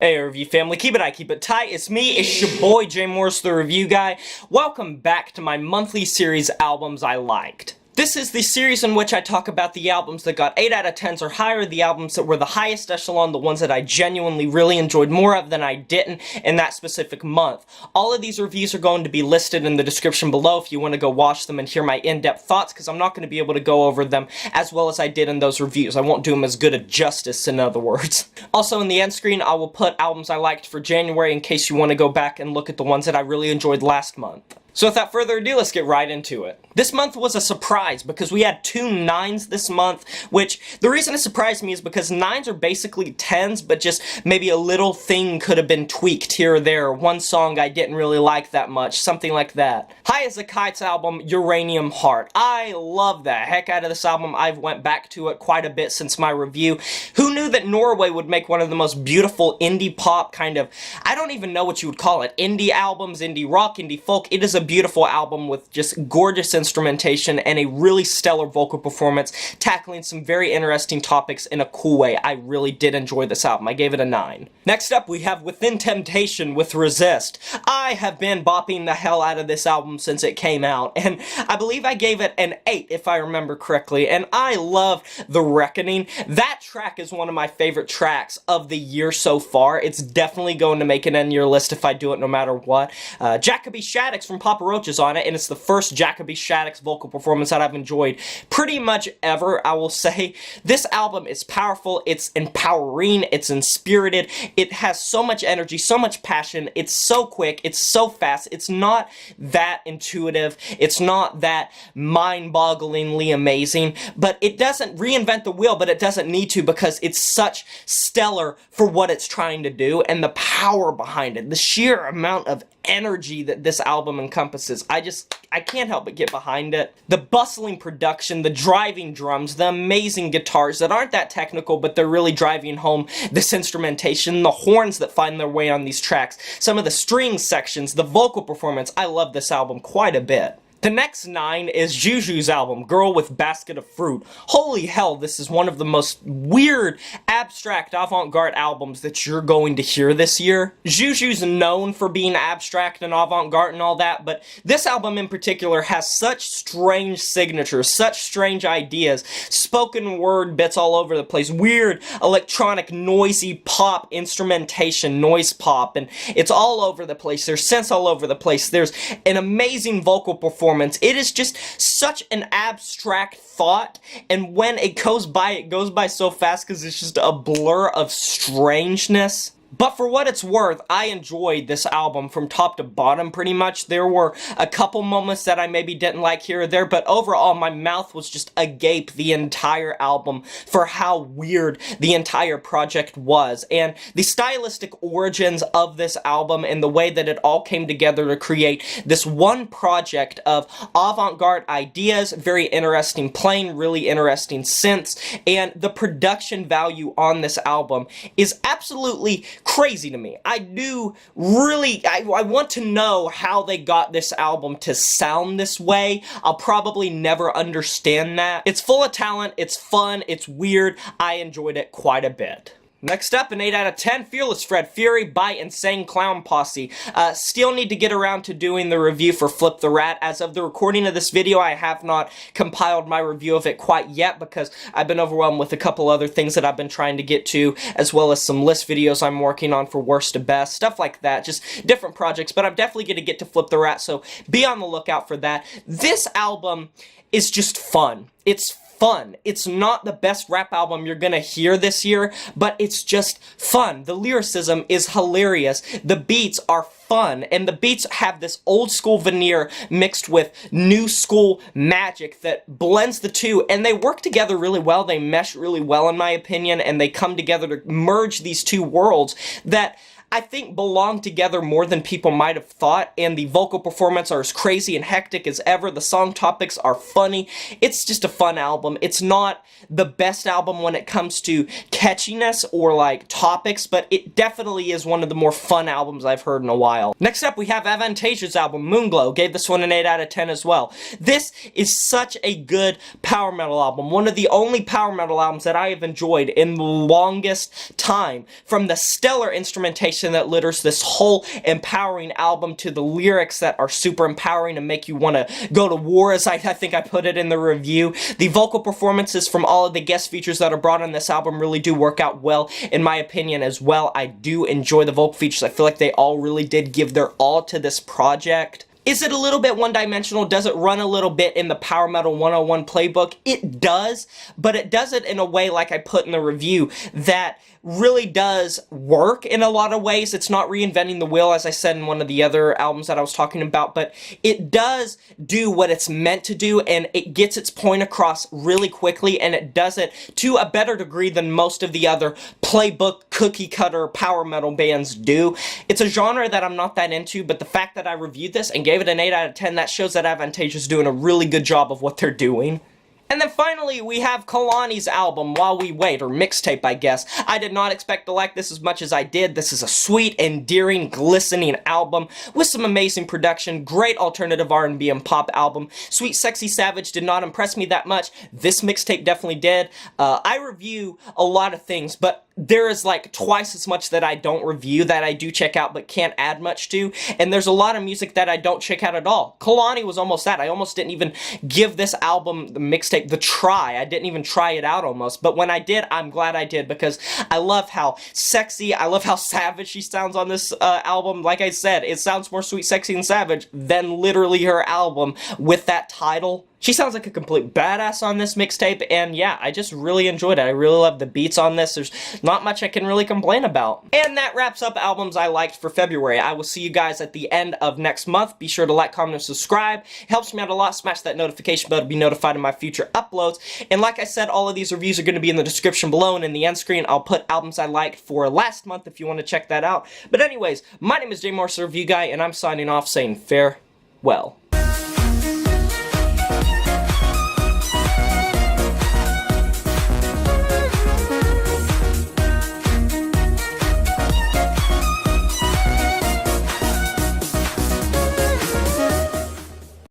Hey review family, keep it tight, it's me, it's your boy Jay Morris, the review guy. Welcome back to my monthly series, Albums I Liked. This is the series in which I talk about the albums that got 8 out of 10s or higher, the albums that were the highest echelon, the ones that I genuinely really enjoyed more of than I didn't in that specific month. All of these reviews are going to be listed in the description below if you want to go watch them and hear my in-depth thoughts, because I'm not going to be able to go over them as well as I did in those reviews. I won't do them as good a justice, in other words. Also, in the end screen, I will put albums I liked for January in case you want to go back and look at the ones that I really enjoyed last month. So without further ado, let's get right into it. This month was a surprise because we had 2 9s this month, which the reason it surprised me is because 9s are basically 10s, but just maybe a little thing could have been tweaked here or there. One song I didn't really like that much, something like that. Highasakite's album, Uranium Heart. I love the heck out of this album. I've went back to it quite a bit since my review. Who knew that Norway would make one of the most beautiful indie pop kind of, I don't even know what you would call it, indie albums, indie rock, indie folk. It is a beautiful album with just gorgeous instrumentation and a really stellar vocal performance, tackling some very interesting topics in a cool way. I really did enjoy this album. I gave it a 9. Next up, we have Within Temptation with Resist. I have been bopping the hell out of this album since it came out, and I believe I gave it an 8 if I remember correctly, and I love The Reckoning. That track is one of my favorite tracks of the year so far. It's definitely going to make it in your list if I do it no matter what. Jacoby Shaddix from Papa Roach is on it, and it's the first Jacoby Shaddix vocal performance that I've enjoyed pretty much ever, I will say. This album is powerful, it's empowering, it's inspirited, it has so much energy, so much passion, it's so quick, it's so fast, it's not that intuitive, it's not that mind-bogglingly amazing, but it doesn't reinvent the wheel, but it doesn't need to because it's such stellar for what it's trying to do, and the power behind it, the sheer amount of energy that this album encompasses. I can't help but get behind it. The bustling production, the driving drums, the amazing guitars that aren't that technical, but they're really driving home this instrumentation, the horns that find their way on these tracks, some of the string sections, the vocal performance. I love this album quite a bit. The next 9 is Xiu Xiu's album, Girl with Basket of Fruit. Holy hell, this is one of the most weird, abstract, avant-garde albums that you're going to hear this year. Xiu Xiu's known for being abstract and avant-garde and all that, but this album in particular has such strange signatures, such strange ideas, spoken word bits all over the place, weird, electronic, noisy pop instrumentation, noise pop, and it's all over the place. There's synths all over the place. There's an amazing vocal performance. It is just such an abstract thought, and when it goes by so fast because it's just a blur of strangeness. But for what it's worth, I enjoyed this album from top to bottom pretty much. There were a couple moments that I maybe didn't like here or there, but overall my mouth was just agape the entire album for how weird the entire project was. And the stylistic origins of this album and the way that it all came together to create this one project of avant-garde ideas, very interesting playing, really interesting synths, and the production value on this album is absolutely crazy to me. I want to know how they got this album to sound this way. I'll probably never understand that. It's full of talent, it's fun, it's weird. I enjoyed it quite a bit. Next up, an 8 out of 10, Fearless Fred Fury by Insane Clown Posse. Still need to get around to doing the review for Flip the Rat. As of the recording of this video, I have not compiled my review of it quite yet because I've been overwhelmed with a couple other things that I've been trying to get to, as well as some list videos I'm working on for worst to best, stuff like that, just different projects, but I'm definitely going to get to Flip the Rat, so be on the lookout for that. This album is just fun. It's fun. It's not the best rap album you're gonna hear this year, but it's just fun. The lyricism is hilarious. The beats are fun, and the beats have this old school veneer mixed with new school magic that blends the two, and they work together really well. They mesh really well in my opinion, and they come together to merge these two worlds that I think belong together more than people might have thought, and the vocal performance are as crazy and hectic as ever. The song topics are funny. It's just a fun album. It's not the best album when it comes to catchiness or like topics, but it definitely is one of the more fun albums I've heard in a while. Next up, we have Avantasia's album, Moonglow. Gave this one an 8 out of 10 as well. This is such a good power metal album. One of the only power metal albums that I have enjoyed in the longest time. From the stellar instrumentation that litters this whole empowering album to the lyrics that are super empowering and make you want to go to war, as I think I put it in the review. The vocal performances from all of the guest features that are brought on this album really do work out well, in my opinion, as well. I do enjoy the vocal features. I feel like they all really did give their all to this project. Is it a little bit one-dimensional? Does it run a little bit in the Power Metal 101 playbook? It does, but it does it in a way, like I put in the review, that really does work in a lot of ways. It's not reinventing the wheel, as I said in one of the other albums that I was talking about, but it does do what it's meant to do, and it gets its point across really quickly, and it does it to a better degree than most of the other playbook, cookie-cutter power metal bands do. It's a genre that I'm not that into, but the fact that I reviewed this and gave it an 8 out of 10, that shows that Avantasia is doing a really good job of what they're doing. And then finally, we have Kehlani's album, While We Wait, or mixtape, I guess. I did not expect to like this as much as I did. This is a sweet, endearing, glistening album with some amazing production, great alternative R&B and pop album. Sweet Sexy Savage did not impress me that much. This mixtape definitely did. I review a lot of things, but there is like twice as much that I don't review that I do check out but can't add much to, and there's a lot of music that I don't check out at all. Kehlani was almost that. I almost didn't even give this album, the mixtape, the try. I didn't even try it out almost, but when I did, I'm glad I did, because I love how sexy, I love how savage she sounds on this album. Like I said, it sounds more sweet, sexy, and savage than literally her album with that title. She sounds like a complete badass on this mixtape, and yeah, I just really enjoyed it. I really love the beats on this. There's not much I can really complain about. And that wraps up albums I liked for February. I will see you guys at the end of next month. Be sure to like, comment, and subscribe. It helps me out a lot. Smash that notification bell to be notified of my future uploads. And like I said, all of these reviews are going to be in the description below, and in the end screen, I'll put albums I liked for last month if you want to check that out. But anyways, my name is Jay Morris, the Review Guy, and I'm signing off saying farewell.